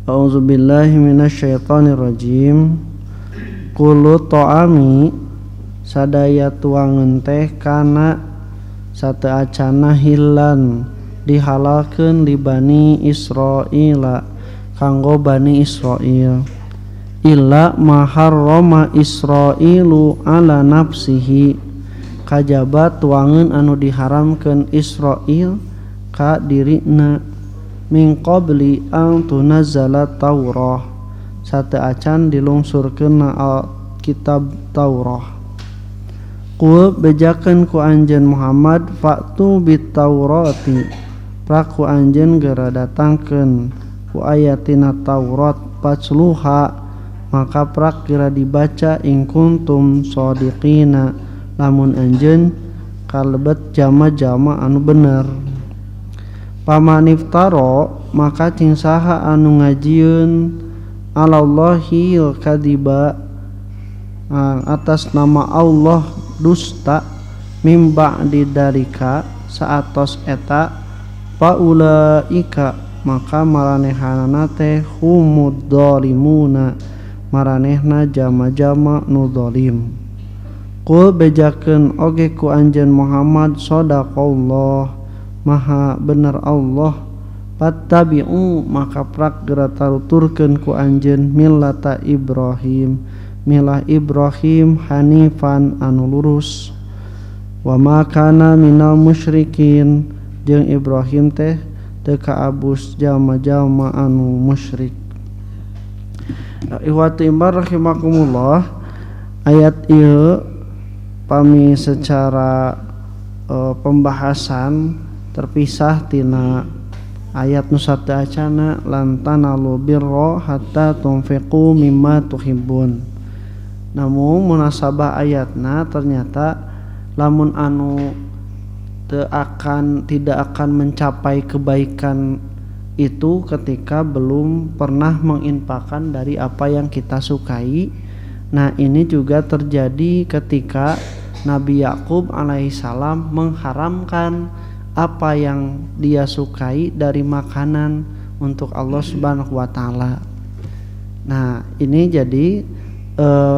A'udzubillahi minasyaitonirrajim. Kulu ta'ami sadaya tuangeun teh kana sateuacana hillan dihalalkeun li Bani Israila kanggo Bani Israil illa ma harrama Israilu ala nafsihi kajaba tuangeun anu diharamkeun Israil ka dirina min qabli an tunazzala Taurah sateuacan dilungsurkeun kitab Taurah. Qul bejakeun ku anjeun Muhammad fa'tu bit Taurati praku anjeun geura datangkeun ku ayatina Taurat pacluha maka prak geura dibaca ing kuntum shodiqina lamun anjeun kalebet jama-jama anu bener. Pamaniftaro maka cing saha anu ngajieun alallahi kadiba atas nama Allah dusta mimba di darika saatos eta paulaika maka maranehanana teh humud dhalimuna maranehna jama-jama nu dhalim. Qul bejakeun oge ku anjeun Muhammad shadaqallah maha bener Allah fattabi'u maka prak geura taruturkeun ku anjeun millata Ibrahim milah Ibrahim hanifan anu lurus wa ma kana minal musyrikin jeung Ibrahim teh teu kaabus jalma-jalma anu musyrik. Ikhwati iman rahimakumullah, ayat ieu pami secara pembahasan terpisah tina ayat nu sateuacana lan tanalu birra hatta tunfiqu mimma tuhibbun. Namun munasabah ayatna ternyata lamun anu tidak akan mencapai kebaikan itu ketika belum pernah menginfakkan dari apa yang kita sukai. Nah, ini juga terjadi ketika Nabi Yakub alaihissalam mengharamkan apa yang dia sukai dari makanan untuk Allah Subhanahu wa taala. Nah, ini jadi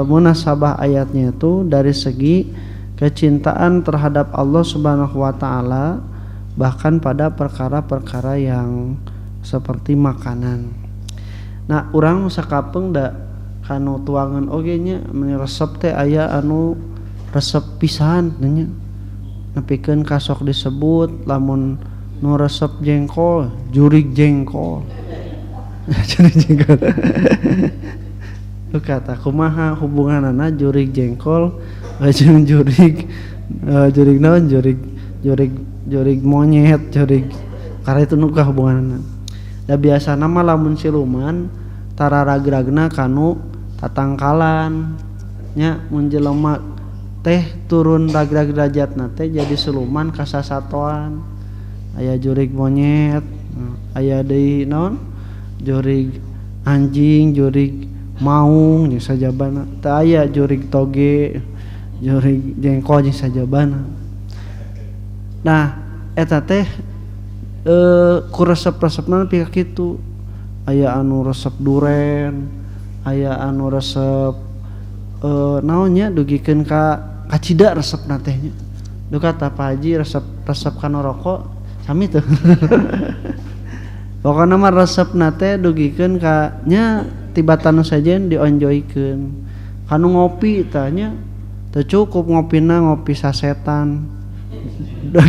munasabah ayatnya itu dari segi kecintaan terhadap Allah Subhanahu wa taala bahkan pada perkara-perkara yang seperti makanan. Nah, urang sakapeung da kanu tuangan oge nya meni resep teh aya anu resep pisan nya. Nepikeun kasok disebut lamun nu resep jengkol, jurig jengkol. Jurig jengkol. Lu kata kumaha hubunganana jurig jengkol jeung jurig naon jurig monyet, jurig karena itu nu hubunganana. Da biasana mah lamun siluman tararagragna kanu tatangkalan nya mun jelema teh turun ragrag derajatna teh jadi siluman kasasatoan aya jurig monyet aya deui naon jurig anjing jurig maung jeung sajabana teu aya jurig toge jurig jengkol jeung sajabana. Nah eta teh ku resep-resepna pika kitu aya anu resep duren aya anu resep naonnya dugikeun ka kacida resepna teh nya. Du kata Pak Haji resep kana rokok sami teu. Pokona mah resepna teh dugikeun ka nya tibatan sajen dionjoykeun. Kanu ngopi tah nya teu cukup ngopina ngopi sasetan.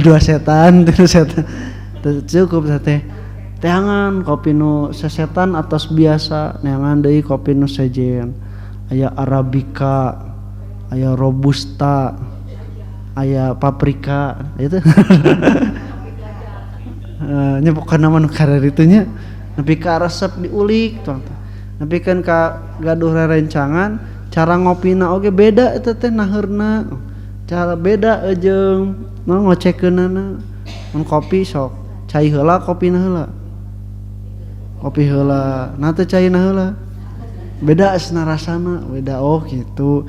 Dua setan, tilu setan. Teu cukup teh. Teangan kopi nu sasetan atos biasa, neangan deui kopi nu sejen. Aya arabica, aya robusta, aya paprika, itu. Nya pokona mah nu karer itu nya. Nepi ka resep diulik tuh. Nepi kan ka gaduh rerencangan, cara ngopina oge beda eta teh naheurna. Cara beda jeung ngocekeunana. Mun kopi sok cai heula kopina heula. Kopi heula, nah teh caina heula. Beda asna rasana, beda oh gitu.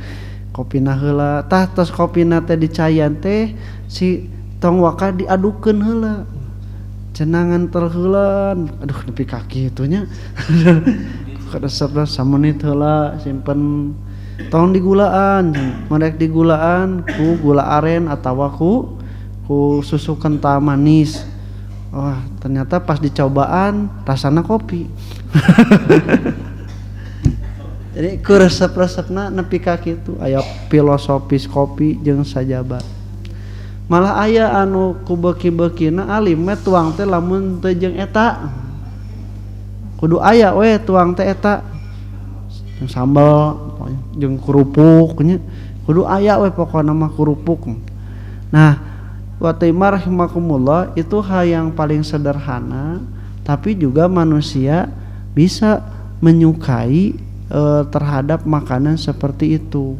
Kopina heula, tah tos kopina teh dicaian teh si tong waka diadukeun heula. cenangan terheulan aduh nepi kaki itunya karesep samenit heula simpen tong digulaan merek digulaan ku gula aren atawa ku susu kental manis. Wah ternyata pas dicobaan rasana kopi. Jadi ku resep-resepna nepi ka kitu aya filosofis kopi jeung sajabat. Malah aya anu ku beuki-beukina alim we tuang teh lamun teu jeung eta. Kudu aya we tuang teh eta. Jeung sambal jeung kerupuk nya. Kudu aya we pokona mah kerupuk. Nah, wa taimar rahimakumullah itu hal yang paling sederhana tapi juga manusia bisa menyukai terhadap makanan seperti itu.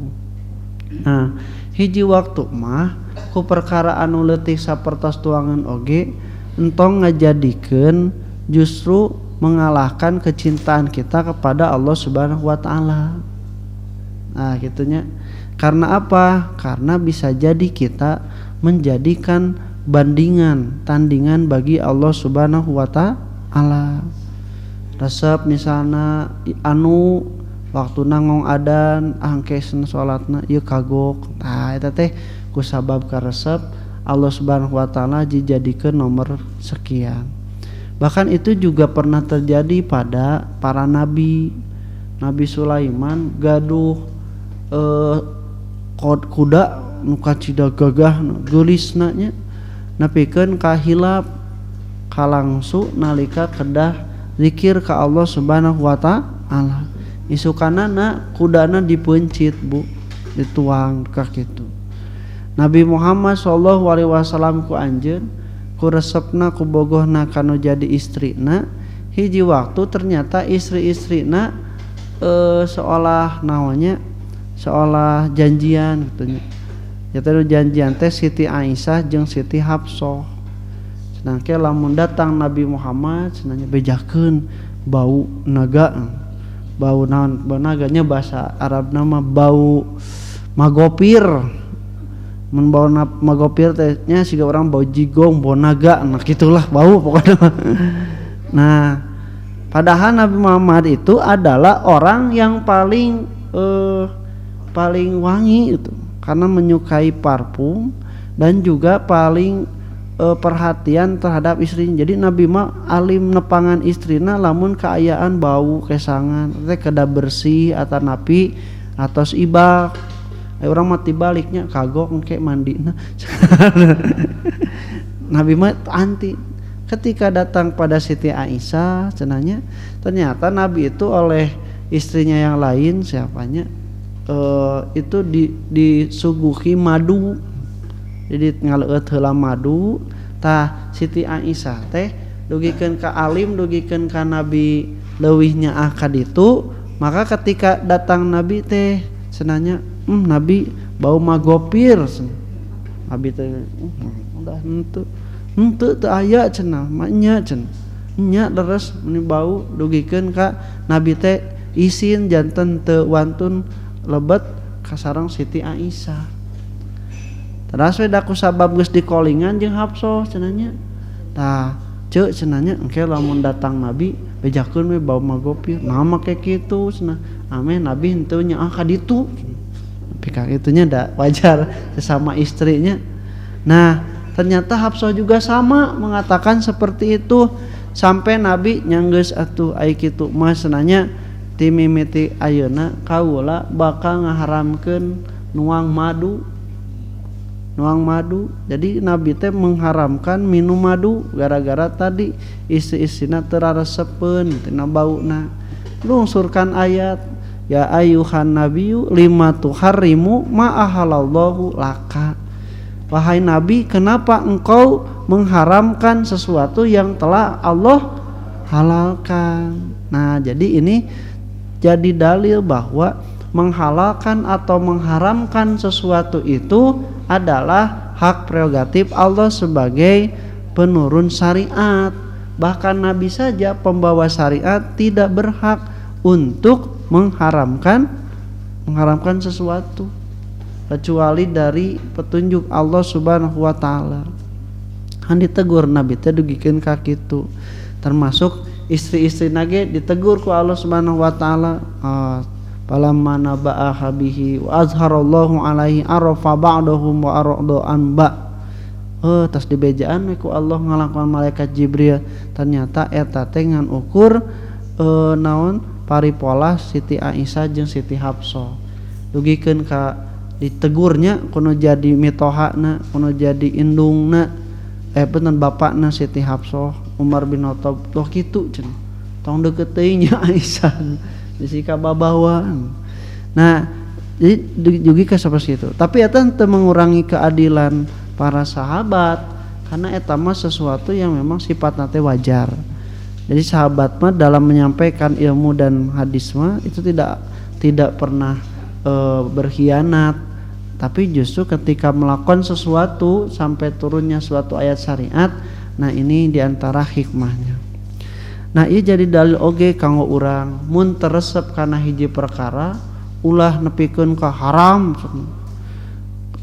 Nah, hiji waktu mah ku perkara anu leutik sapertos tuangan oge entong ngajadikeun justru mengalahkan kecintaan kita kepada Allah Subhanahu wa taala. Nah, gitunya. Karena apa? Karena bisa jadi kita menjadikan bandingan, tandingan bagi Allah Subhanahu wa taala. Resep misalna anu waktu nangong adan angkesna salatna ieu kagok. Tah eta teh ku sabab ka resep Allah Subhanahu wa taala dijadikeun nomor sekian. Bahkan itu juga pernah terjadi pada para nabi. Nabi Sulaiman gaduh kuda nu kacida gagah geulisna nya nepikeun ka hilap kalangsu nalika kedah zikir ka Allah Subhanahu wa taala. Isukanana kudana dipencit Bu, dituang ka kitu. Nabi Muhammad sallallahu alaihi wasallam ku anjeun ku resepna ku bogohna kanu jadi istrina hiji waktu ternyata istri-istrina seolah naonnya seolah janjian gitu nya. Ya teh janjian teh Siti Aisyah jeung Siti Hafsah. Sedangke lamun datang Nabi Muhammad cenanya bejakeun bau naga. Bau naon? Bau naganya bahasa Arab nama bau magopir. Mun bau magopir teh nya siga urang bau jigong, bau naga, nah gitulah bau pokoknya. Nah, padahal Nabi Muhammad itu adalah orang yang paling wangi itu karena menyukai parfum dan juga paling perhatian terhadap istrinya. Jadi Nabi mah alim nepangan istrina lamun kaayaan bau kesangan teh kada bersih atau napi atos ibak. Urang mah tibaliknya kagok engke mandina. Nabi mah anti. Ketika datang pada Siti Aisyah cenanya ternyata Nabi itu oleh istrinya yang lain siapanya itu disuguhi madu. Jadi ngaleueut heula madu tah Siti Aisyah teh dugikeun ka alim dugikeun ka Nabi leuwih nyaah ka ditu maka ketika datang Nabi teh cenanya Nabi bau magopir Nabi teh udah henteu teu aya cenah nya cenah nya leres meni bau dugikeun ka Nabi teh isin janten teu wantun lebet ka sareng Siti Aisyah. Terus we daku sabab geus dikolingan jeung Hafsah cenanya. Tah, ceuk cenanya engke lamun datang Nabi bejakeun we bau magopir. Nah make kitu cenah. Ameh Nabi henteu nyaah ka ditu. Pika itunya da wajar sesama istrinya. Nah, ternyata Hafsah juga sama mengatakan seperti itu sampai Nabi nyanggeus atuh ai kitu mah cenanya ti mimiti ayeuna kaula bakal ngaharamkeun nuang madu. Jadi Nabi teh mengharamkan minum madu gara-gara tadi isi-isina teu raresepeun tina bauna. Lungsurkan ayat ya ayyuhan nabiyyu lima tuharrimu ma ahalallahu laka. Wahai Nabi, kenapa engkau mengharamkan sesuatu yang telah Allah halalkan? Nah, jadi ini jadi dalil bahwa menghalalkan atau mengharamkan sesuatu itu adalah hak prerogatif Allah sebagai penurun syariat. Bahkan Nabi saja pembawa syariat tidak berhak untuk mengharamkan sesuatu kecuali dari petunjuk Allah Subhanahu wa taala. Han ditegur Nabi teh dugikeun ka kitu. Termasuk istri-istri nage ditegur ku Allah Subhanahu wa taala. Falamma naba'aha bihi wa azharallahu alaihi arafa ba'dahum wa arada an ba'. Tas dibejaan we ku Allah ngalakuan malaikat Jibril. Ternyata eta teh ngan ukur naon paripolah Siti Aisyah jeung Siti Hafsah. Dugikeun ka ditegurnya kuno jadi mitohana, kuno jadi indungna bener bapakna Siti Hafsah Umar bin Khattab toh kitu cenah. Tong deukeut teuing nya Aisyah. Disika babawaan. Nah, jadi juga seperti itu. Tapi eta teu mengurangi keadilan para sahabat karena eta mah sesuatu yang memang sifatna teh wajar. Jadi sahabat mah dalam menyampaikan ilmu dan hadis mah itu tidak pernah berkhianat. Tapi justru ketika melakukan sesuatu sampai turunnya suatu ayat syariat, nah ini diantara hikmahnya. Nah ieu jadi dalil oge kanggo urang mun teresep kana hiji perkara ulah nepikeun ka haram.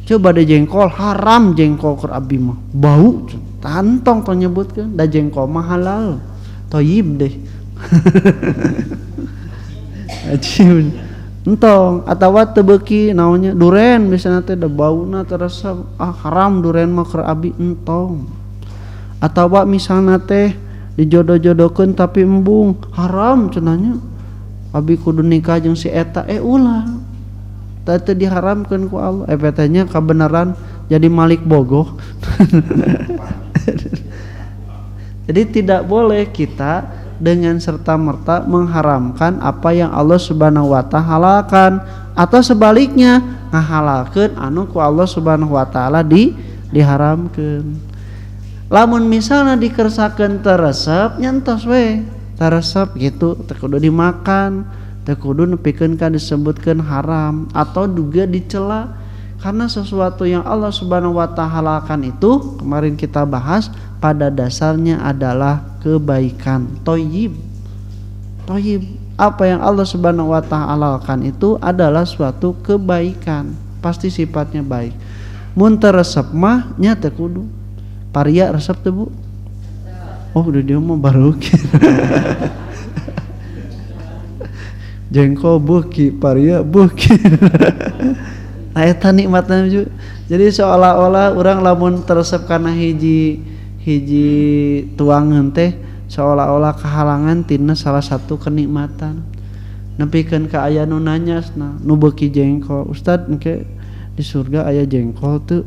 Coba da jengkol haram jengkol keur abdi mah bau tantong tong nyebutkeun da jengkol mah halal thayyib deh. Ajib entong atawa teu beuki naonnya duren misalna teh da bauna teresep haram duren mah keur abdi entong. Atawa misalna teh dijodoh-jodohkeun tapi embung haram cenanya abi kudu nikah jeung si eta ulah teu diharamkeun ku Allah petanya kabenaran jadi malik bogoh. Jadi tidak boleh kita dengan serta-merta mengharamkan apa yang Allah Subhanahu wa taala halalkan atau sebaliknya ngahalalkeun anu ku Allah Subhanahu wa taala diharamkeun. Lamun misalnya dikersakeun teresep nyantos we teresep gitu teu kudu dimakan, teu kudu nepikeun ka disebutkeun haram atau juga dicela karena sesuatu yang Allah Subhanahu wa taala halalkan itu kemarin kita bahas pada dasarnya adalah kebaikan thayyib. Thayyib apa yang Allah Subhanahu wa taala halalkan itu adalah suatu kebaikan, pasti sifatnya baik. Mun teresep mah nya teu kudu paria resep tuh Bu. Oh udah dia mau baru jengkol beuki paria beuki. Nah eta nikmatna juga. Jadi seolah-olah orang lamun teresep kana hiji tuangan teh seolah-olah kehalangan tina salah satu kenikmatan. Nepikeun ka aya nu nanyasna nu beuki jengkol. Ustad engke di surga aya jengkol tuh.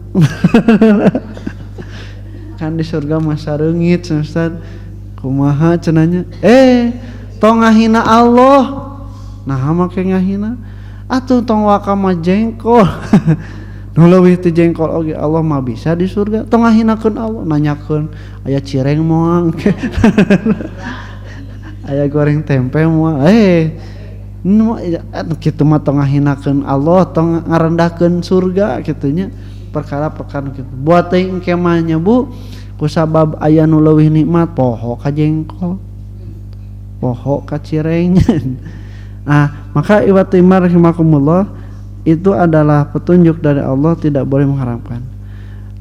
Kan di surga masa reungit Ustaz kumaha cenanya tong ngahina Allah nah make ngahina atuh tong wakama jengkol. Nu leuwih teh jengkol oge Allah mah bisa di surga tong ngahinakeun Allah nanyakeun aya cireng moal aya goreng tempe moal kitu mah tong ngahinakeun Allah tong ngarendahkeun surga kitu nya perkara-perkara gitu. Buat teuing kemahnya Bu, kusabab aya nu leuwih nikmat poho ka jengkol. Poho ka cireng. Nah, maka iwati rahimakumullah itu adalah petunjuk dari Allah tidak boleh mengharamkan.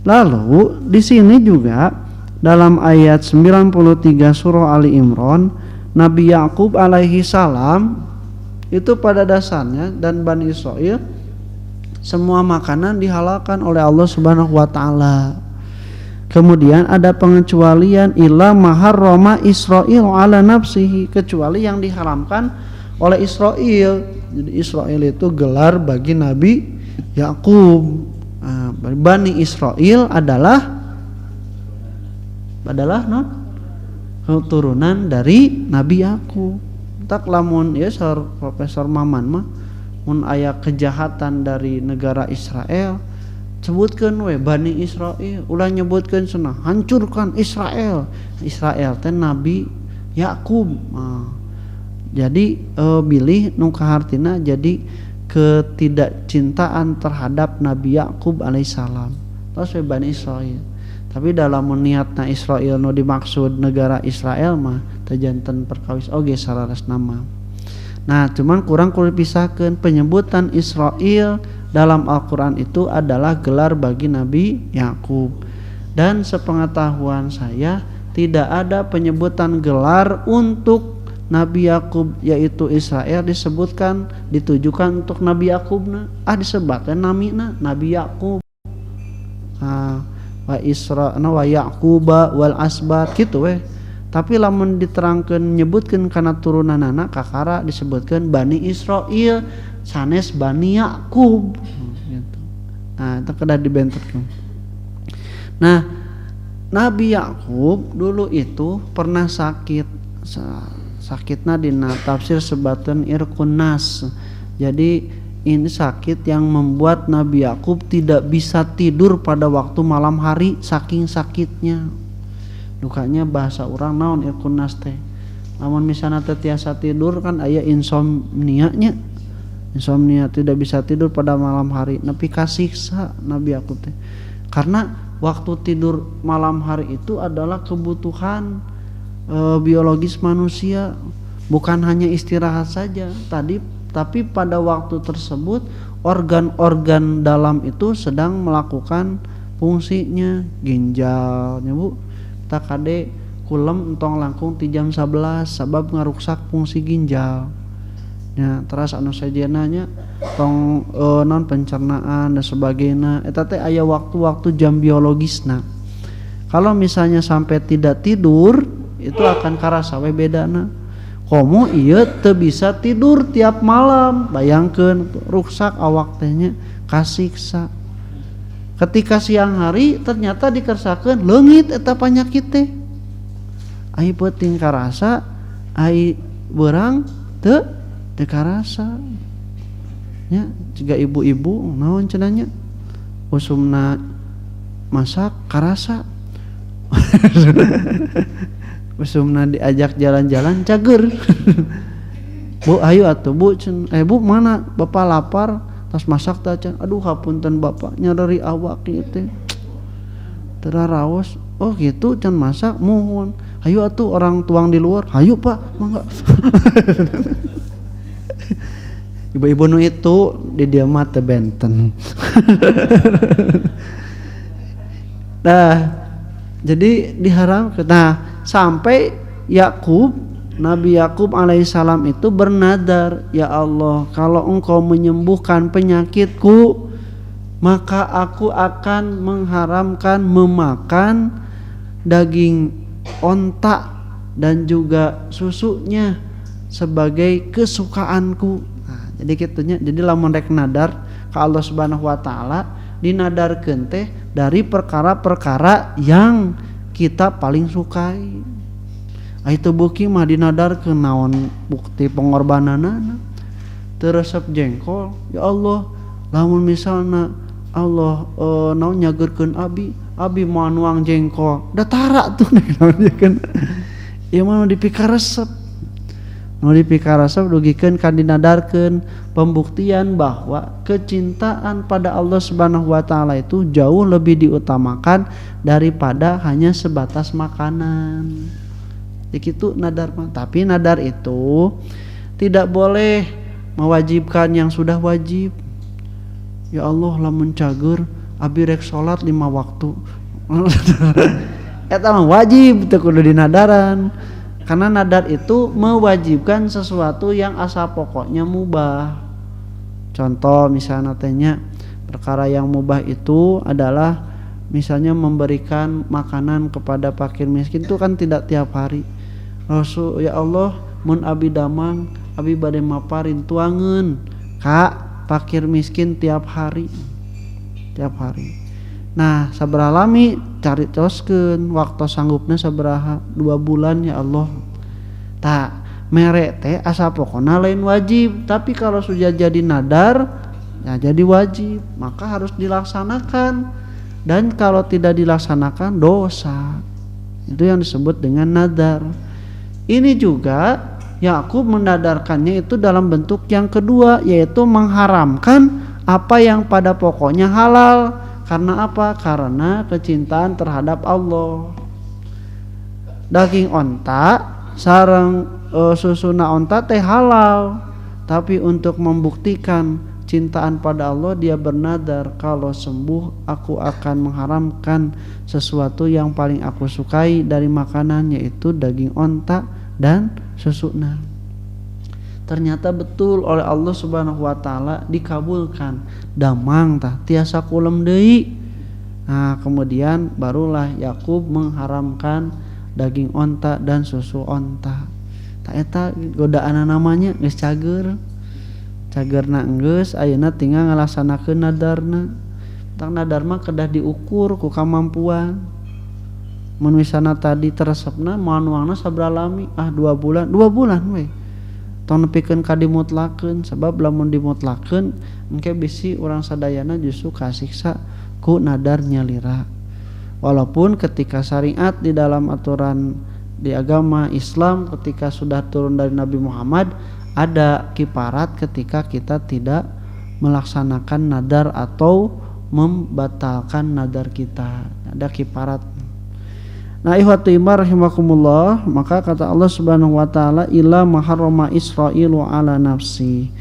Lalu di sini juga dalam ayat 93 surah Ali Imran, Nabi Yakub alaihi salam itu pada dasarnya dan Bani Israil semua makanan dihalalkan oleh Allah Subhanahu wa taala. Kemudian ada pengecualian illa maharrama Israil ala nafsihi, kecuali yang diharamkan oleh Israil. Jadi Israil itu gelar bagi Nabi Yakub. Bani Israil adalah keturunan dari Nabi Yakub. Tak lamun ya Profesor Maman mah mun aya kejahatan dari negara Israel sebutkeun we Bani Israil, ulah nyebutkeun cenah hancurkan Israel. Israel teh Nabi Yakub. Jadi bilih nu kahartina jadi ketidakcintaan terhadap Nabi Yakub alaihissalam. Terus we Bani Israil. Tapi dalam niatna Israel nu dimaksud negara Israel mah teh janten perkawis oge salaras nama. Nah, cuman kurang pisahkeun penyebutan Israel dalam Al-Qur'an itu adalah gelar bagi Nabi Yakub. Dan sepengetahuan saya tidak ada penyebutan gelar untuk Nabi Yakub yaitu Israel disebutkan ditujukan untuk Nabi Yakubna. Disebutkan namina Nabi Yakub. Wa Isra'na wa Yaquba wal asbat gitu weh. Tapi lamun diterangkeun nyebutkeun kana turunanana kakara disebutkeun Bani Israil sanes Bani Yakub gitu. Itu kedah dibenterkeun. Nah, Nabi Yakub dulu itu pernah sakit. Sakitna dina tafsir sebatkeun irqun nas. Jadi ini sakit yang membuat Nabi Yakub tidak bisa tidur pada waktu malam hari saking sakitnya. Dukanya bahasa orang naon irqun nas teh. Lamun misalna teh tiasa tidur kan aya insomnia nya. Insomnia tidak bisa tidur pada malam hari. Nepi ka siksa Nabi Yakub teh. Karena waktu tidur malam hari itu adalah kebutuhan biologis manusia, bukan hanya istirahat saja tapi pada waktu tersebut organ-organ dalam itu sedang melakukan fungsinya. Ginjalnya Bu kita kade kulem entong langkung ti jam 11 sabab ngaruksak fungsi ginjal ya, terus anu sajenanya tong non pencernaan dan sebagainya eta teh aya waktu-waktu jam biologisna. Kalau misalnya sampai tidak tidur itu akan karasa we bedana. Komo ieu teu bisa tidur tiap malam, bayangkeun ruksak awak tehnya kasiksa. Ketika siang hari ternyata dikersakeun leungit eta panyakit teh. Ai peuting karasa, ai beurang teu karasa. Ya, jiga ibu-ibu naon cenanya? Usumna masak karasa. Usumna diajak jalan-jalan cager. Bu ayo atuh Bu Bu mana Bapak lapar tas masak teh can. Aduh hapunten Bapak nyadari awak ieu teh teraraos. Oh gitu can masak muhun. Hayu atuh orang tuang di luar. Hayu Pak mangga. Ibu-ibu nu itu di dieu mah teu benten. Nah, jadi diharamkan. Nah, sampai Nabi Yakub alaihissalam itu bernadar, ya Allah, kalau Engkau menyembuhkan penyakitku, maka aku akan mengharamkan memakan daging onta dan juga susunya sebagai kesukaanku. Nah, jadi kitunya, jadi lamun rek nadar ka Allah Subhanahu wa taala dinadarkeun teh dari perkara-perkara yang kita paling sukai. Itu bukti mah dinadarkeun naon bukti pengorbananana. Teu resep jengkol, ya Allah, lamun misalna Allah naon nyageurkeun abi moal nuang jengkol, da tara tuh naon kan. Ieu mah dipikar resep. Nu dipikar resep dugikeun kan dinadarkeun pembuktian bahwa kecintaan pada Allah Subhanahu wa taala itu jauh lebih diutamakan daripada hanya sebatas makanan. Itu nadar mah. Tapi nadar itu tidak boleh mewajibkan yang sudah wajib. Ya Allah lamun cager abi rek salat 5 waktu. Eta mah wajib teu kudu dinadaran. Karena nadar itu mewajibkan sesuatu yang asal pokoknya mubah. Contoh misalnya tanya perkara yang mubah itu adalah misalnya memberikan makanan kepada fakir miskin itu kan tidak tiap hari. Rasul ya Allah mun abi damang abi bade maparin tuangeun ka fakir miskin tiap hari. Nah sabaraha lami cari toskeun waktu sanggupna sabaraha 2 bulan ya Allah. Tak mere teh asa pokona lain wajib, tapi kalau sudah jadi nadar ya jadi wajib, maka harus dilaksanakan. Dan kalau tidak dilaksanakan dosa. Itu yang disebut dengan nadar. Ini juga Yakub menadarkannya itu dalam bentuk yang kedua, yaitu mengharamkan apa yang pada pokoknya halal. Karena apa? Karena kecintaan terhadap Allah. Daging onta sareng susuna onta teh halal, tapi untuk membuktikan cintaan pada Allah, dia bernadar kalau sembuh aku akan mengharamkan sesuatu yang paling aku sukai dari makanan, yaitu daging onta dan susuna. Ternyata betul oleh Allah Subhanahu wa taala dikabulkan. Damang tah tiasa kulem deui. Nah, kemudian barulah Yakub mengharamkan daging onta dan susu onta. Tak eta godaan namanya geus cagerna enggeus, ayeuna tinggal ngalaksanakeun nadarna. Tang nadar mah kedah diukur ku kamampuan. Mun misalna tadi teresepna moal nuangna sabaraha lami? 2 bulan we. Tong nepikeun ka dimutlakeun, sebab lamun dimutlakeun engke bisi urang sadayana justru kasiksa ku nadar nyalira. Walaupun ketika syariat di dalam aturan di agama Islam ketika sudah turun dari Nabi Muhammad ada kifarat ketika kita tidak melaksanakan nadar atau membatalkan nadar kita, ada kifarat. Nah, ikhwatu iman rahimakumullah, maka kata Allah Subhanahu wa taala illa maharrama Israilu ala nafsi.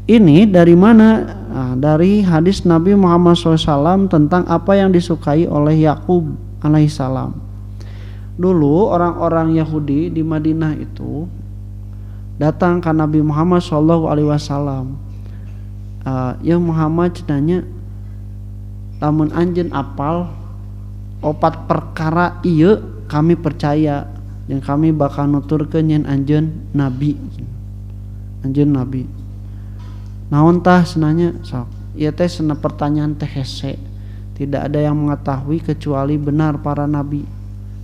Ini dari mana? Nah, dari hadis Nabi Muhammad SAW tentang apa yang disukai oleh Yakub alaihissalam. Dulu orang-orang Yahudi di Madinah itu datang ke Nabi Muhammad SAW. Ya Muhammad cenanya, lamun anjeun apal 4 perkara ieu kami percaya dan kami bakal nuturkeun yen anjeun nabi. Anjeun nabi. Naon tah cenanya sok. Ieu teh cenah pertanyaan teh hese. Tidak ada yang mengetahui kecuali benar para nabi.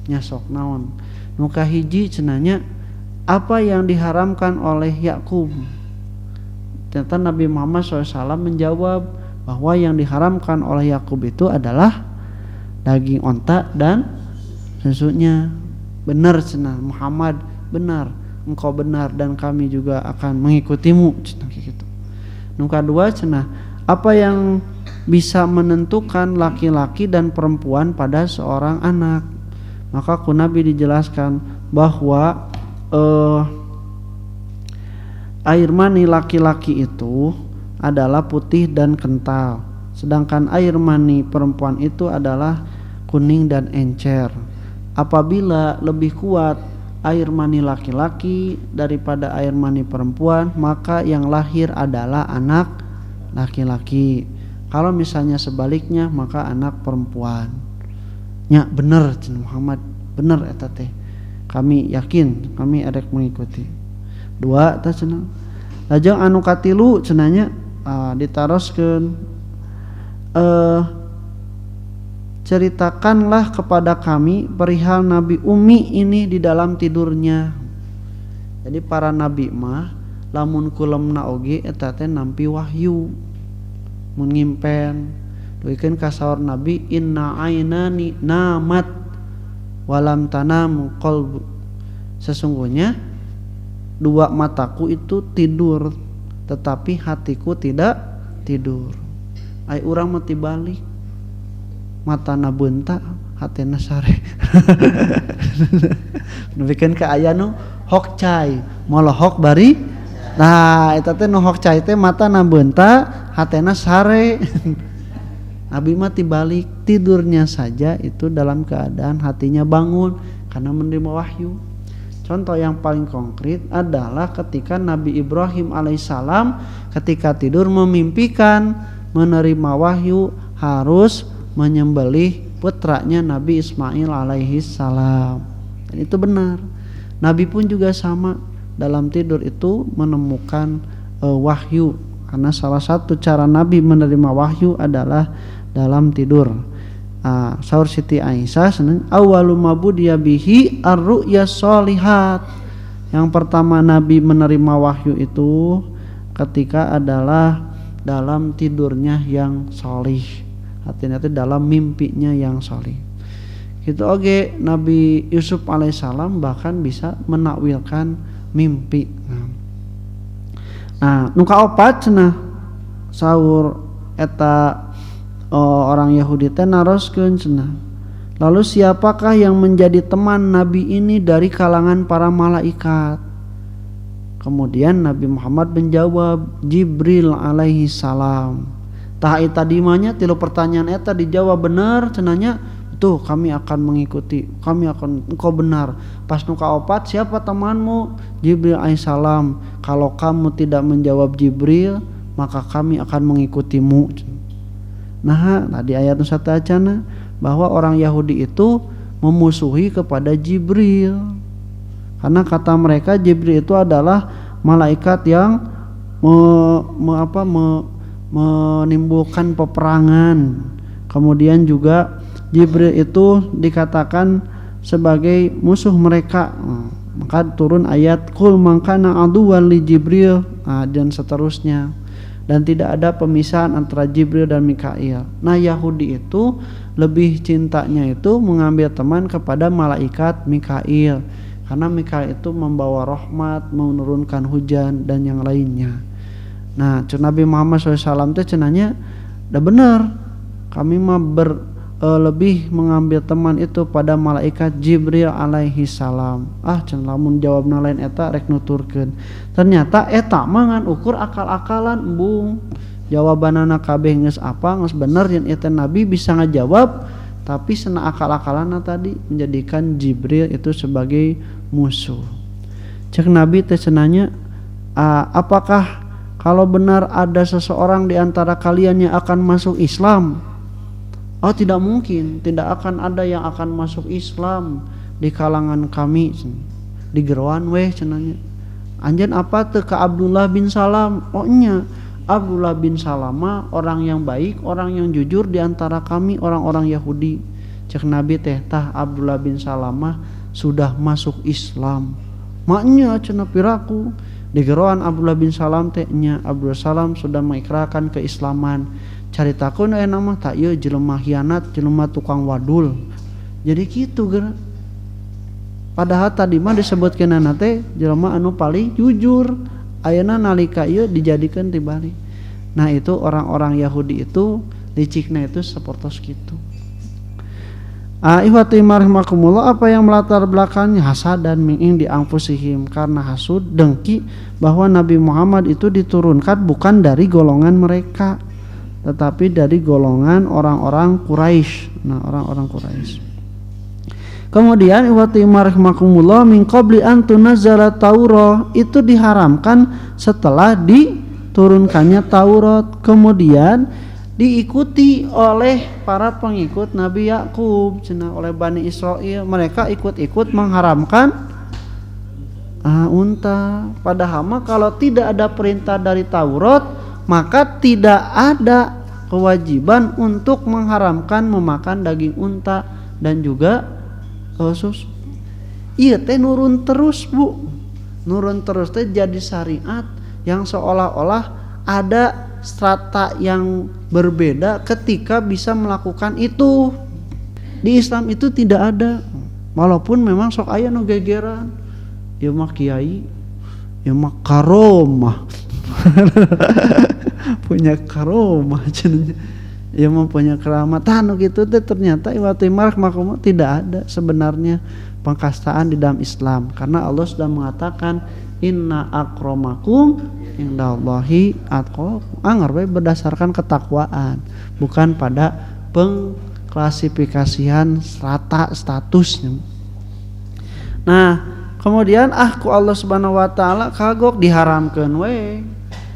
Nya sok naon? Nu kahiji cenanya apa yang diharamkan oleh Yakub. Ternyata Nabi Muhammad SAW menjawab bahwa yang diharamkan oleh Yakub itu adalah daging onta dan susunya. Benar cenah Muhammad, benar, engkau benar dan kami juga akan mengikutimu cenah gitu. Nu kadua cenah apa yang bisa menentukan laki-laki dan perempuan pada seorang anak. Maka ku Nabi dijelaskan bahwa air mani laki-laki itu adalah putih dan kental, sedangkan air mani perempuan itu adalah kuning dan encer. Apabila lebih kuat air mani laki-laki daripada air mani perempuan, maka yang lahir adalah anak laki-laki. Kalau misalnya sebaliknya, maka anak perempuan. Nya bener cenah Muhammad, bener eta teh. Kami yakin, kami adek mengikuti. 2 tah cenah. Lajeng anu katilu cenanya ditaroskeun ceritakanlah kepada kami perihal Nabi Umi ini di dalam tidurnya. Jadi para nabi mah lamun kulemna oge eta teh nampi wahyu. Mun ngimpen duikeun ka saur Nabi inna ainani namat walam tanam qalbu. Sesungguhnya 2 mataku itu tidur tetapi hatiku tidak tidur. Ai urang mah tibalik. Matana beunta hatena sare. Nubikeun ka aya nu hokcai, molohok bari. Nah, eta teh nu hokcai teh matana beunta, hatena sare. Nabi mah tibalik, tidurnya saja itu dalam keadaan hatinya bangun karena menerima wahyu. Contoh yang paling konkret adalah ketika Nabi Ibrahim alaihissalam ketika tidur memimpikan menerima wahyu harus menyembelih putranya Nabi Ismail alaihissalam. Dan itu benar. Nabi pun juga sama, dalam tidur itu menemukan wahyu. Karena salah satu cara Nabi menerima wahyu adalah dalam tidur. Saur Siti Aisyah seneng awwalu mabudiya bihi ar-ru'ya sholihat. Yang pertama Nabi menerima wahyu itu ketika adalah dalam tidurnya yang sholih. Artinya dalam mimpinya yang sholih. Gitu oge Nabi Yusuf alaihissalam bahkan bisa menakwilkan mimpi. Nah, nu kaopat cenah saur eta orang Yahudi teh naroskeun cenah. Lalu siapakah yang menjadi teman Nabi ini dari kalangan para malaikat? Kemudian Nabi Muhammad menjawab, Jibril alaihi salam. Tah eta dimanya tilu pertanyaan eta dijawab bener cenanya, tuh kami akan mengikuti, engkau benar. Pas nu kaopat, siapa temanmu? Jibril alaihissalam. Kalau kamu tidak menjawab Jibril, maka kami akan mengikutimu. Nah, tadi ayat nu sateuacanna bahwa orang Yahudi itu memusuhi kepada Jibril. Karena kata mereka Jibril itu adalah malaikat yang menimbulkan peperangan. Kemudian juga Jibril itu dikatakan sebagai musuh mereka. Maka turun ayat qul man kana aduwwan li Jibril dan seterusnya. Dan tidak ada pemisahan antara Jibril dan Mikail. Nah, Yahudi itu lebih cintanya itu mengambil teman kepada malaikat Mikail. Karena Mikail itu membawa rahmat, menurunkan hujan dan yang lainnya. Nah, Nabi Muhammad SAW itu cenanya udah benar. Kami mah lebih mengambil teman itu pada malaikat Jibril alaihi salam. Can lamun jawabna lain eta rek nuturkeun. Ternyata eta mah ngan ukur akal-akalan embung. Jawabanana kabeh geus apa, geus bener yen eta nabi bisa ngajawab, tapi sena akal-akalanna tadi menjadikan Jibril itu sebagai musuh. Cek Nabi teh cenanya, apakah kalau benar ada seseorang di antara kalian yang akan masuk Islam? Oh, tidak mungkin, tidak akan ada yang akan masuk Islam di kalangan kami. Di geroan weh cenanya. Anjeun apa teu ka Abdullah bin Salam? Oh nya, Abdullah bin Salam orang yang baik, orang yang jujur di antara kami orang-orang Yahudi. Cek Nabi teh tah Abdullah bin Salam sudah masuk Islam. Maknya cenah piraku di geroan Abdullah bin Salam teh nya Abdullah Salam sudah mengikrarkan keislaman. Caritakeun aya nama tak ieu jelema hianat, jelema tukang wadul. Jadi kitu geura. Padahal tadi mah disebutkeunana teh jelema anu paling jujur. Ayeuna nalika ieu dijadikeun tibalik. Nah, itu orang-orang Yahudi itu licikna itu sapertos kitu. Ihwati rahimakumullah, apa yang melatar belakangnya hasad dan minging di anfusihim, karena hasud dengki bahwa Nabi Muhammad itu diturunkan bukan dari golongan mereka, tetapi dari golongan orang-orang Quraisy. Nah, orang-orang Quraisy. Kemudian ihwati rahimakumullah, min qabli an tunazzala Taurah, itu diharamkan setelah diturunkannya Taurat, kemudian diikuti oleh para pengikut Nabi Yakub, oleh Bani Israel. Mereka ikut-ikut mengharamkan unta. Padahal kalau tidak ada perintah dari Taurat, maka tidak ada kewajiban untuk mengharamkan memakan daging unta dan juga susu. Iya teh nurun terus, Bu. Nurun terus teh jadi syariat yang seolah-olah ada strata yang berbeda ketika bisa melakukan itu. Di Islam itu tidak ada. Walaupun memang sok aya nu gegeran. Ya mah kiai, ya mah karomah. Punya karomah cenanya. Ya mah punya keramatan gitu teh, ternyata iwati mark makum tidak ada sebenarnya pengkastaan di dalam Islam, karena Allah sudah mengatakan inna akramakum indallahi atqakum, berdasarkan ketakwaan, bukan pada pengklasifikasian strata statusnya. Nah, kemudian ku Allah Subhanahu wa taala kagok diharamkeun we.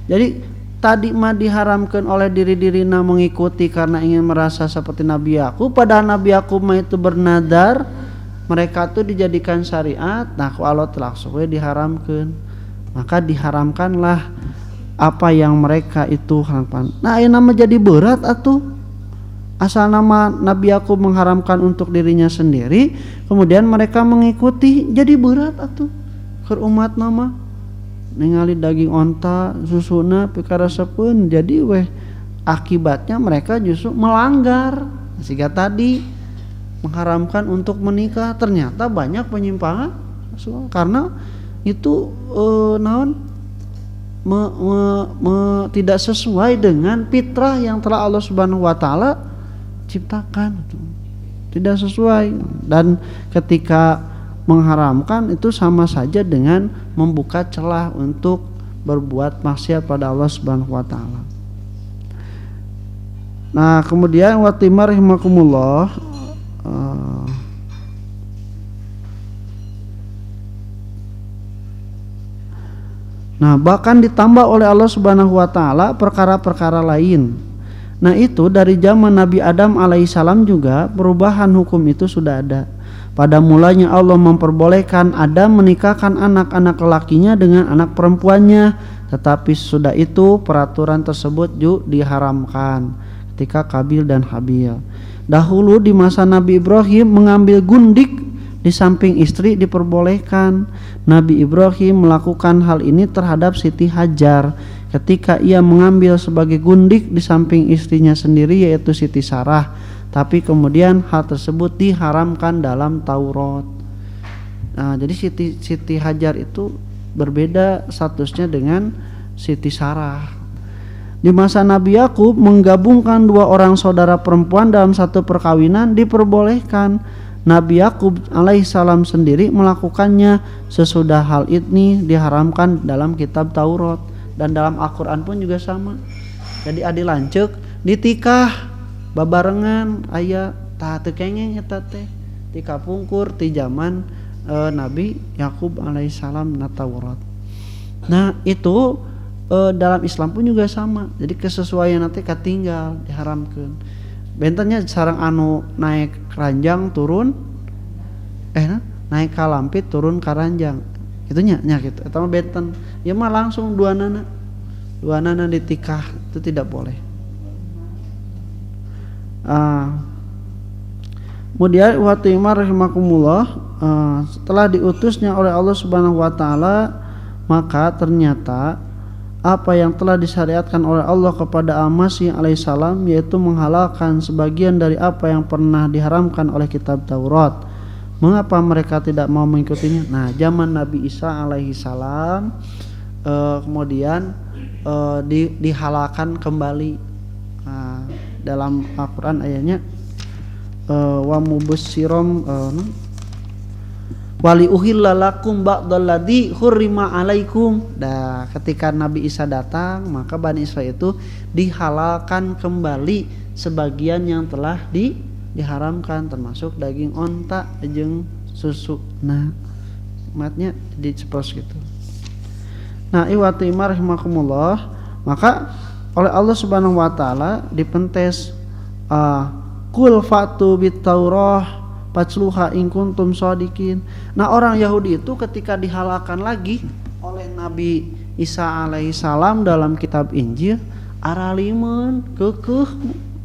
Jadi tadi mah diharamkan oleh diri-dirina mengikuti karena ingin merasa seperti Nabi Yakub, padahal Nabi Yakub mah itu bernadar, mereka tuh dijadikan syariat. Nah, ku Allah langsung diharamkan. Maka diharamkanlah apa yang mereka itu haramkan. Nah, ini nama jadi berat atuh. Asal nama Nabi Yakub mengharamkan untuk dirinya sendiri, kemudian mereka mengikuti, jadi berat atuh. Keur umat nama ningali daging onta susuna pikara sepeun, jadi akibatnya mereka justru melanggar. Sehingga tadi mengharamkan untuk menikah, ternyata banyak penyimpangan karena itu tidak sesuai dengan fitrah yang telah Allah Subhanahu wa taala ciptakan. Tidak sesuai. Dan ketika mengharamkan itu sama saja dengan membuka celah untuk berbuat maksiat pada Allah Subhanahu wa taala. Nah, kemudian watimar rahimakumullah, nah bahkan ditambah oleh Allah Subhanahu wa taala perkara-perkara lain. Nah itu dari zaman Nabi Adam alaihissalam juga perubahan hukum itu sudah ada. Pada mulanya Allah memperbolehkan Adam menikahkan anak-anak lelakinya dengan anak perempuannya, tetapi sudah itu peraturan tersebut juga diharamkan ketika Kabil dan Habil. Dahulu di masa Nabi Ibrahim mengambil gundik di samping istri diperbolehkan. Nabi Ibrahim melakukan hal ini terhadap Siti Hajar ketika ia mengambil sebagai gundik di samping istrinya sendiri yaitu Siti Sarah. Tapi kemudian hal tersebut diharamkan dalam Taurat. Nah, jadi Siti Hajar itu berbeda statusnya dengan Siti Sarah. Di masa Nabi Yakub menggabungkan dua orang saudara perempuan dalam satu perkawinan diperbolehkan. Nabi Yakub alaihissalam sendiri melakukannya. Sesudah hal ini diharamkan dalam kitab Taurat dan dalam Al-Quran pun juga sama. Jadi adi lanceuk ditikah babarengan aya tah teu kengeng eta teh ti kapungkur ti zaman Nabi Yakub alaihissalam na Taurat. Nah itu dalam Islam pun juga sama. Jadi kesesuaian nanti katinggal diharamkan. Bentennya sareng anu naik ranjang turun naik kalampit turun karanjang itunya gitu eta mah benten ya mah langsung dua nana ditikah itu tidak boleh. Kemudian wa timar rahimakumullah, setelah diutusnya oleh Allah Subhanahu wa taala maka ternyata apa yang telah disyariatkan oleh Allah kepada Al-Masih alaihissalam yaitu menghalalkan sebagian dari apa yang pernah diharamkan oleh kitab Taurat. Mengapa mereka tidak mau mengikutinya? Nah, zaman Nabi Isa alaihissalam kemudian dihalalkan kembali. Dalam Al-Quran ayatnya wa mubassirom wali uhilla lakum ba'dalladzi hurrima alaikum. Nah, ketika Nabi Isa datang, maka Bani Israil itu dihalalkan kembali sebagian yang telah diharamkan, termasuk daging onta jeung susu. Nah, matnya diceplos gitu. Nah, iwati rahimakumullah, maka oleh Allah Subhanahu wa taala dipentes kul fatu bit taurah Pacluha in kuntum shadiqin. Nah, orang Yahudi itu ketika dihalalkan lagi oleh Nabi Isa alaihissalam dalam kitab Injil, aralimun kekeh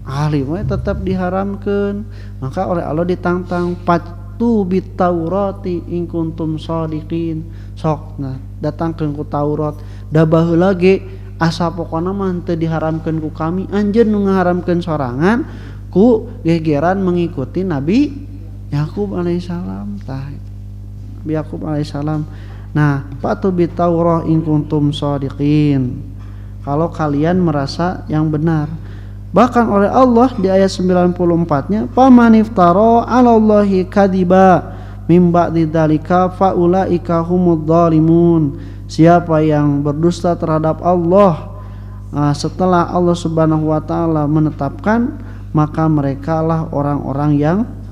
alimnya tetap diharamkan. Maka oleh Allah ditantang patu bit taurati in kuntum shadiqin. Sok nah datangkeun ku Taurat da baheula ge asa pokona mah teu diharamkeun ku kami, anjeun nu ngaharamkeun sorangan ku gegeran mengikuti Nabi Yakub alaihissalam. Nabi Yakub alaihissalam. Nah, fatu bit taurah in kuntum shadiqin. Kalau kalian merasa yang benar. Bahkan oleh Allah di ayat 94-nya, "Faman iftara 'alallahi kadiba mim ba'di dzalika faulaika humudz dzalimun." Siapa yang berdusta terhadap Allah setelah Allah Subhanahu wa taala menetapkan, maka merekalah orang-orang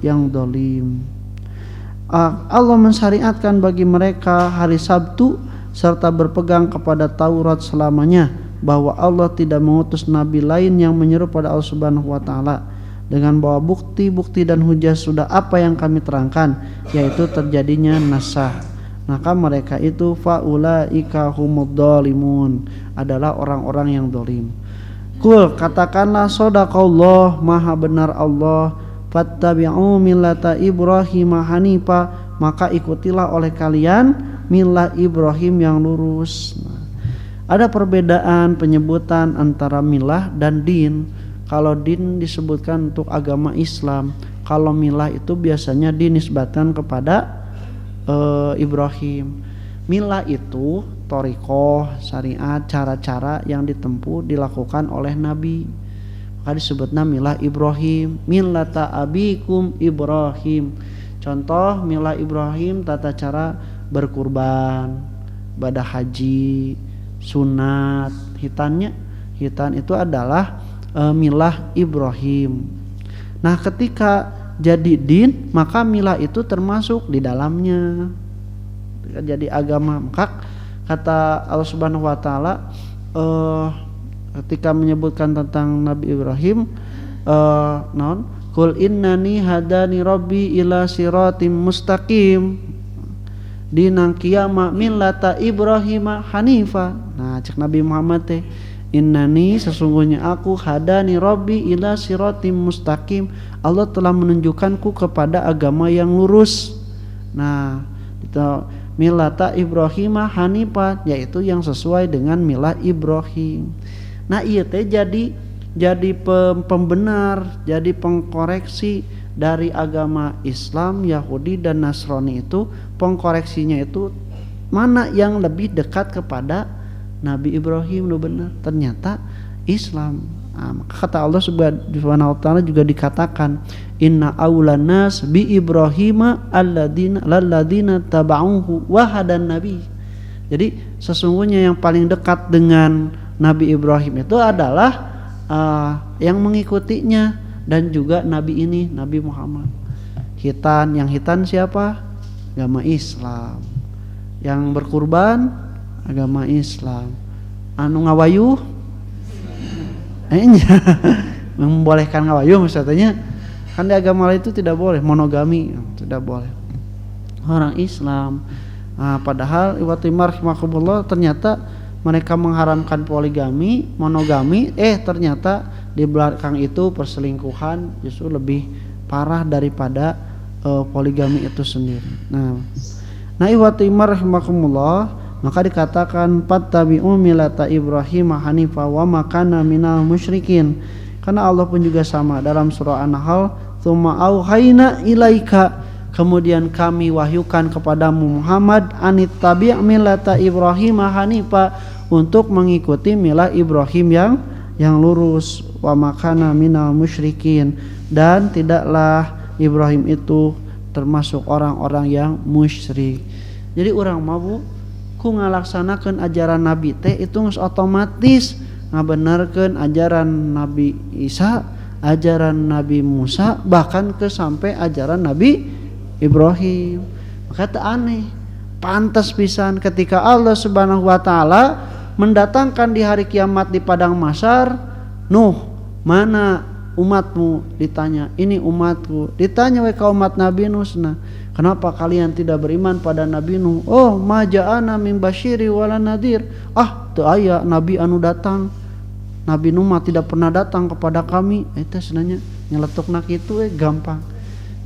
yang dolim. Allah mensyariatkan bagi mereka hari Sabtu serta berpegang kepada Taurat selamanya, bahwa Allah tidak mengutus nabi lain yang menyeru pada Allah Subhanahu wa taala dengan bawa bukti-bukti dan hujah sudah apa yang kami terangkan, yaitu terjadinya nasah. Maka mereka itu faulaika humudz dzalimun, adalah orang-orang yang dolim. Kul, katakanlah sadaqallah, maha benar Allah. Fattabi'u millata Ibrahim hanifa, maka ikutilah oleh kalian milah Ibrahim yang lurus. Ada perbedaan penyebutan antara milah dan din. Kalau din disebutkan untuk agama Islam, kalau milah itu biasanya dinisbatkan kepada Ibrahim. Milah itu thariqah, syariat, cara-cara yang ditempuh dilakukan oleh Nabi. Maka disebutnya milah Ibrahim, millata abikum Ibrahim. Contoh milah Ibrahim tata cara berkurban, ibadah haji, sunat, hitan itu adalah milah Ibrahim. Nah, ketika jadi din, maka milah itu termasuk di dalamnya. Ketika jadi agama, maka kata Allah Subhanahu wa taala ketika menyebutkan tentang Nabi Ibrahim, Qul innani hadani rabbi ila siratim mustaqim dinan qiyama millata Ibrahim hanifa. Nah, cek Nabi Muhammad teh, innani sesungguhnya aku hadani rabbi ila siratim mustaqim, Allah telah menunjukkanku kepada agama yang lurus. Nah, itu millata Ibrahim hanifa, yaitu yang sesuai dengan milah Ibrahim. Nah, iya teh jadi pembenar, jadi pengkoreksi dari agama Islam, Yahudi dan Nasrani itu. Pengkoreksinya itu mana yang lebih dekat kepada Nabi Ibrahim nu benar, ternyata Islam. Nah, maka kata Allah Subhanahu wa taala juga dikatakan, inna aulan nas bi Ibrahim alladzina tabauhu wa hadan nabi. Jadi sesungguhnya yang paling dekat dengan Nabi Ibrahim itu adalah yang mengikutinya, dan juga Nabi ini, Nabi Muhammad. Yang hitan siapa? Agama Islam. Yang berkurban agama Islam. Anu ngawayuh membolehkan ngawayuh maksudnya. Kan di agama lain itu tidak boleh, monogami tidak boleh. Orang Islam padahal iwatimar rahimakumullah, ternyata mereka mengharamkan poligami, monogami, ternyata di belakang itu perselingkuhan justru lebih parah daripada poligami itu sendiri. Nah iwatimar rahimakumullah, maka dikatakan fattabi'u millata Ibrahim hanifa wa ma kana minal musyrikin. Karena Allah pun juga sama dalam surah An-Nahl, tsumma auhayna ilaika, kemudian kami wahyukan kepadamu Muhammad, anittabi' millata Ibrahim hanifa, untuk mengikuti milah Ibrahim yang lurus, wa makana minal musyrikin, dan tidaklah Ibrahim itu termasuk orang-orang yang musyrik. Jadi orang mau ku ngalaksanakeun ajaran Nabi teh itu otomatis ngabenerkeun ajaran Nabi Isa, ajaran Nabi Musa, bahkan ke sampai ajaran Nabi Ibrahim. Maka teu aneh, pantas pisan ketika Allah Subhanahu wa taala mendatangkan di hari kiamat di padang mahsyar, Nuh, mana umatmu? Ditanya, ini umatku. Ditanya we ka umat Nabi Nuh, kenapa kalian tidak beriman pada Nabi Nuh? Oh, ma ja'ana min basyiri wala nadir. Teu aya nabi anu datang. Nabi Nuh mah tidak pernah datang kepada kami. Eta sebenarnya nyeletukna kitu gampang.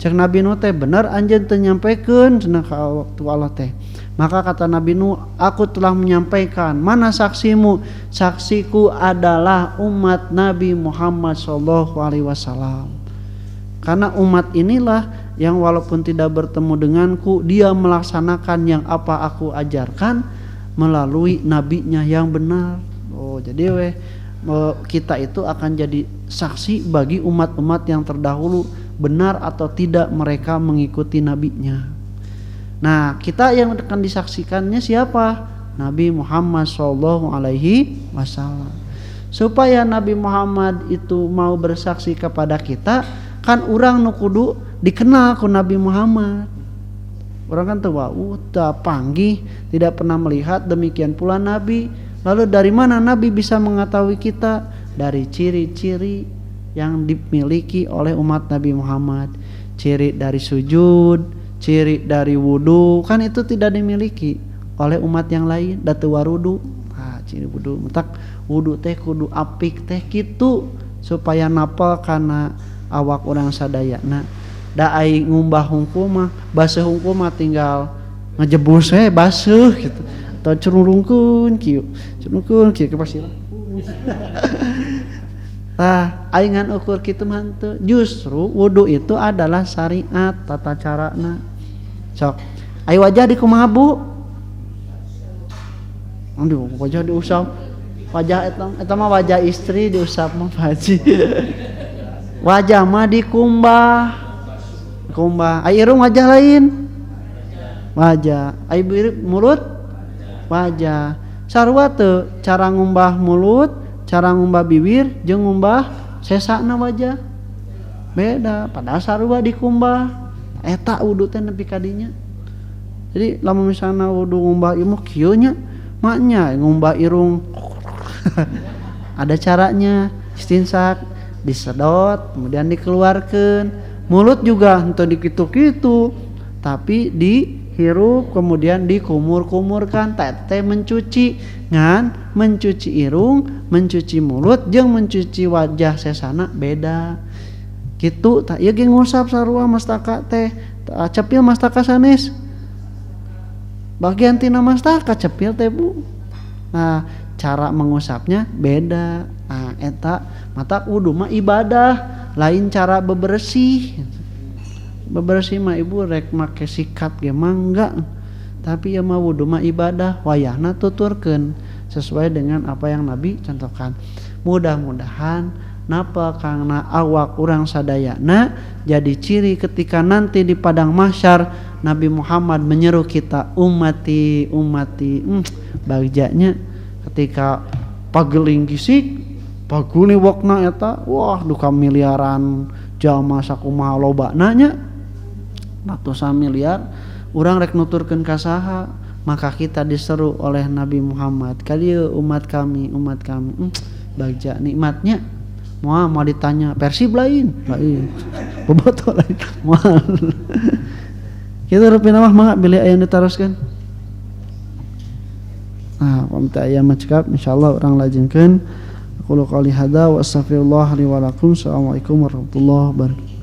Cek Nabi Nuh teh bener anjeun teu nyampaikeun cenah ka waktu Allah teh. Maka kata Nabi Nuh, aku telah menyampaikan. Mana saksimu? Saksiku adalah umat Nabi Muhammad SAW. Karena umat inilah yang walaupun tidak bertemu denganku, dia melaksanakan yang apa aku ajarkan melalui nabinya yang benar. Jadi kita itu akan jadi saksi bagi umat-umat yang terdahulu, benar atau tidak mereka mengikuti nabinya. Nah, kita yang akan disaksikannya siapa? Nabi Muhammad SAW. Supaya Nabi Muhammad itu mau bersaksi kepada kita, kan orang nu kudu dikenal ku Nabi Muhammad. Orang kan tahu, panggih, tidak pernah melihat, demikian pula Nabi. Lalu dari mana Nabi bisa mengetahui kita? Dari ciri-ciri yang dimiliki oleh umat Nabi Muhammad. Ciri dari sujud, ciri dari wudu, kan itu tidak dimiliki oleh umat yang lain. Datu warudu, ciri wudu, mentak wudu teh kudu apik teh gitu, supaya napal kana awak orang sadaya. Nah, da ai ngumbah hungkul mah, basuh hungkul mah tinggal ngejebus basuh gitu, atau curungkeun kieu ke pasir. Aingan ukur kitu mah teu. Justru wudu itu adalah syariat tata carana. Sok, ai wajah di kumaha Bu? Aduh, wajah diusap. Wajah eta mah wajah istri diusap mah Pak Haji. Wajah mah dikumbah. dikumbah. Ai irung wajah lain, wajah. Ai mulut, wajah. Sarua teu cara ngumbah mulut, cara ngumbah bibir jeung ngumbah sesana wajah beda. Padahal sarua dikumbah. Eta wudu teh nepi ka dinya. Jadi lamun misalna wudu ngumbah ieu kieu nya maknya ngumbah irung ada caranya. Istinsak disedot kemudian dikeluarkan. Mulut juga henteu dikitu-kitu tapi dihirup kemudian dikumur-kumurkan. Teh mencuci ngan mencuci irung, mencuci mulut jeung mencuci wajah sesana beda gitu. Tah ieu ge ngusap sarua mastaka teh cepil mastaka sanes bagian tina mastaka cepil teh Bu. Nah cara mengusapnya beda. Nah eta mata wudu mah ibadah lain cara bebersih. Bebersih mah ibu rek make sikat ge mah enggak, tapi ya mah wudu mah ibadah wayahna tuturkeun sesuai dengan apa yang Nabi contohkan. Mudah-mudahan napa karena awak urang sadayana jadi ciri ketika nanti di padang mahsyar Nabi Muhammad menyeru kita ummati ummati. Bagjanya ketika pageling gisik paguli wokna eta wah duka miliaran jalma sakumaha lobana nya ratusan miliar urang rek nuturkeun ka saha. Maka kita diseru oleh Nabi Muhammad kalieu umat kami bagja nikmatnya mau ditanya Persib lain bobotoh lain moal kitu rupina mah mangga bilih aya nu taroskeun. Nah pamita aya mah cekap insyaallah urang lajengkeun. Qul qouli hadza wa astaghfirullah li wa lakum. Assalamualaikum warahmatullahi wabarakatuh.